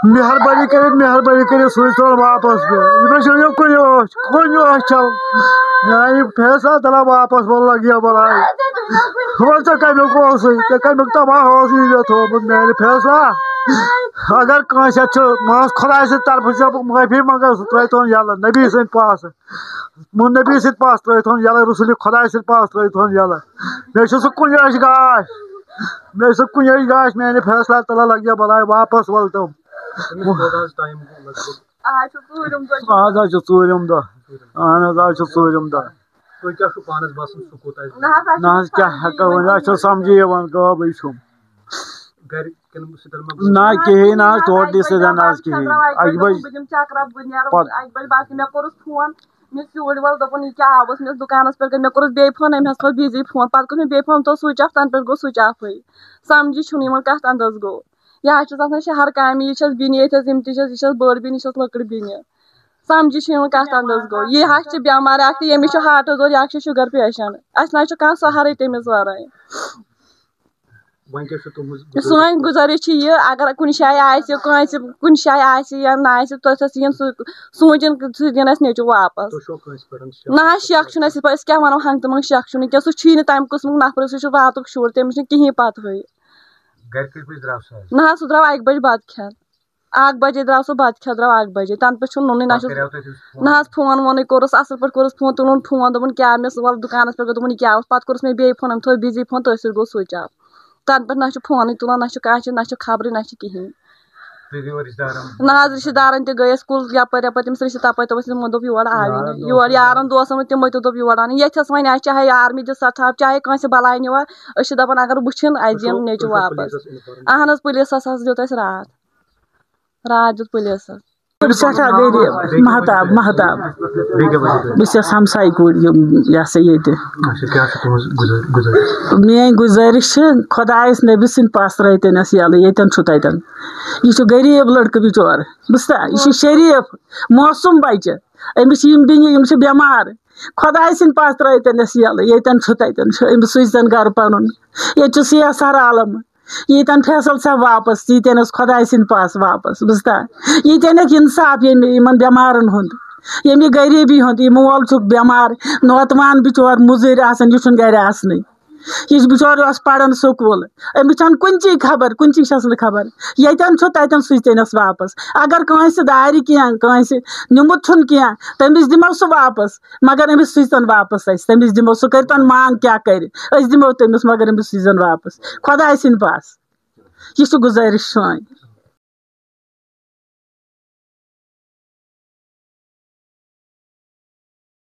مہربانی کر سوز واپس کن میان فیصلہ تلا واپس لگیا بلائی کمیک تباہ یہ تھوت میانہ فیصلہ اگر کنس خدا سند طرف معافی منگا سہ تر یل نبی سند پاس نبی سند پاس تر یل رسول خدا سند پاس تر یل مے سہ کنج گاش میانہ فیصلہ تلا لگیا بلائی واپس ول تم آج ژوٗرِم دۄہ اہن حظ آز ژوٗرِم دۄہ نہ حظ کیٛاہ ہٮ۪کو ؤنِتھ اَسہِ چھُنہٕ سَمجھی یِوان غٲبٕے چھُم نہ کِہیٖنۍ نہ حظ ٹوٹلی سۭتۍ نہ حظ کِہیٖنۍ اَکہِ بجہِ مےٚ سیوٗر وول دوٚپُن یہِ کیٛاہ آوُس مےٚ اوس دُکانَس پٮ۪ٹھ مےٚ کوٚرُس بیٚیہِ فون أمۍ حظ تھوٚو بِزی فون پَتہٕ کوٚر مےٚ بیٚیہِ فون تھوٚو سُچ آف تَنہٕ پٮ۪ٹھ گوٚو سُچ آفٕے سَمجھی چھُنہٕ یِوان کَتھ اَندَس گوٚو یہِ حظ چھَس آسان شہر کامہِ یہِ چھَس بیٚنہِ ییٚتہِ حظ یِم تہِ چھَس یہِ چھَس بٔڑ بیٚنہِ یہِ چھَس لۄکٕٹ بیٚنہِ سَمجھی چھُنہٕ یِوان کَتھ اَندَس گوٚو یہِ حظ چھِ بٮ۪مار اَکھ تہٕ ییٚمِس چھُ ہاٹَس دود یہِ اَکھ چھِ شُگَر پیشَنٛٹ اَسہِ نہ حظ چھُ کانٛہہ سہارٕے تٔمِس وَرٲے سٲنۍ گُزٲرِش چھِ یہِ اگر کُنہِ جایہِ آسہِ کٲنٛسہِ کُنہِ جایہِ آسہِ یا نہ آسہِ تٔتھۍ یِن سوٗنٛچِن سُہ دِن اَسہِ نیٚچوٗ واپَس نہ حظ شک چھُنہٕ اَسہِ أسۍ کیٛاہ وَنو ہنٛگہٕ تہٕ منٛگہٕ شک چھُنہٕ کینٛہہ سُہ چھُیی نہٕ تَمہِ قٕسمُک نفرٕ سُہ چھُ راتُک شُر تٔمِس چھِنہٕ کِہیٖنۍ پَتہٕے نہ حظ سُہ درٛاو 1 بجہِ بَتہٕ کھٮ۪تھ 1 بجے درٛاو سُہ بَتہٕ کھٮ۪تھ درٛاو 1 بجے تَنہٕ پٮ۪ٹھ چھُنہٕ نوٚنُے نہ چھُس نہ حظ فون وونٕے کوٚرُس اَصٕل پٲٹھۍ کوٚرُس فون تُلُن فون دوٚپُن کیٛاہ مےٚ وَلہٕ دُکانَس پٮ۪ٹھ گوٚو دوٚپُن یہِ کیٛاہ اوس پَتہٕ کوٚرُس مےٚ بیٚیہِ فون أمۍ تھوٚو بِزی فون تٔتھۍ سۭتۍ گوٚو سُچ آف تَنہٕ پٮ۪ٹھ نہ چھُ فونٕے تُلان نہ چھُ کٲنٛسہِ نہ چھُ خبرٕے نہ چھُ کِہیٖنۍ نہ حظ رِشتہٕ دارَن تہِ گٔیَس کُل یَپٲرۍ تٔمِس رِشتہٕ تَپٲرۍ تَپٲرۍ تِمو دوٚپ یور آوٕے نہٕ یور یارَن دوسَن وۄنۍ تِمو تہِ دوٚپ یور اَنٕنۍ ییٚتھَس وۄنۍ آسہِ چاہے آرمی دِ سَتھاپ چاہے کٲنٛسہِ بَلاے نِوان أسۍ چھِ دَپان اگر وٕچھِن اَسہِ دِیِن نیٚچوٗ واپَس اہن حظ پُلیٖسَس حظ دیُت اَسہِ راتھ دیُت پُلیٖسَس سٮ۪ٹھاہ غریٖب مہتاب بہٕ چھَس ہمساے کوٗر یہِ ہسا ییٚتہِ میٲنۍ گُزٲرِش چھِ خۄدایَس نبی سٕنٛدۍ پاس ترٛٲیِتھ أسۍ یَلہٕ ییٚتٮ۪ن چھُ تَتٮ۪ن یہِ چھُ غریٖب لٔڑکہٕ بِچور بوٗزتھا یہِ چھُ شریٖف موسوٗم بَچہِ أمِس چھِ یِم بیٚنہِ یِم چھِ بٮ۪مار خۄداے سٕنٛدۍ پاس ترٛٲیِتھ أسۍ یَلہٕ ییٚتٮ۪ن چھُ تَتٮ۪ن چھُ أمِس سوٗزتَن گرٕ پَنُن ییٚتہِ چھُ CSR عالم ییٖتٮ۪ن فیصل صٲب واپس ییٖتٮ۪ن خۄداے سٕنٛدۍ پاس واپس بوٗزتھا ییٖتٮ۪ن اِنصاف یِمن بٮ۪مارن ہُنٛد ییٚمہِ غریٖبی ہُنٛد یہِ مول چھُکھ بٮ۪مار نوتوان بِچور مُزوٗرۍ آسان یہِ چھُنہٕ گرِ آسنٕے یہِ بِچور اوس پران سکوٗل أمِس چھنہٕ کُنچی خبر کُنچی چھس نہٕ خبر ییٚتٮ۪ن چھُ تَتٮ۪ن سوٗزتٔنَس واپس اگر کٲنٛسہِ دارِ کینٛہہ کٲنٛسہِ نیُمُت چھُنہٕ کینٛہہ تٔمِس دِمو سُہ واپس مگر أمِس سوٗزتن واپس أسۍ تٔمِس دِمو سُہ کٔرۍتن مانگ کیٛاہ کرِ أسۍ دِمو تٔمِس مگر أمِس سوٗزتن واپس خۄداے سٕنٛدۍ پاس یہِ چھِ گُزٲرِش سٲنۍ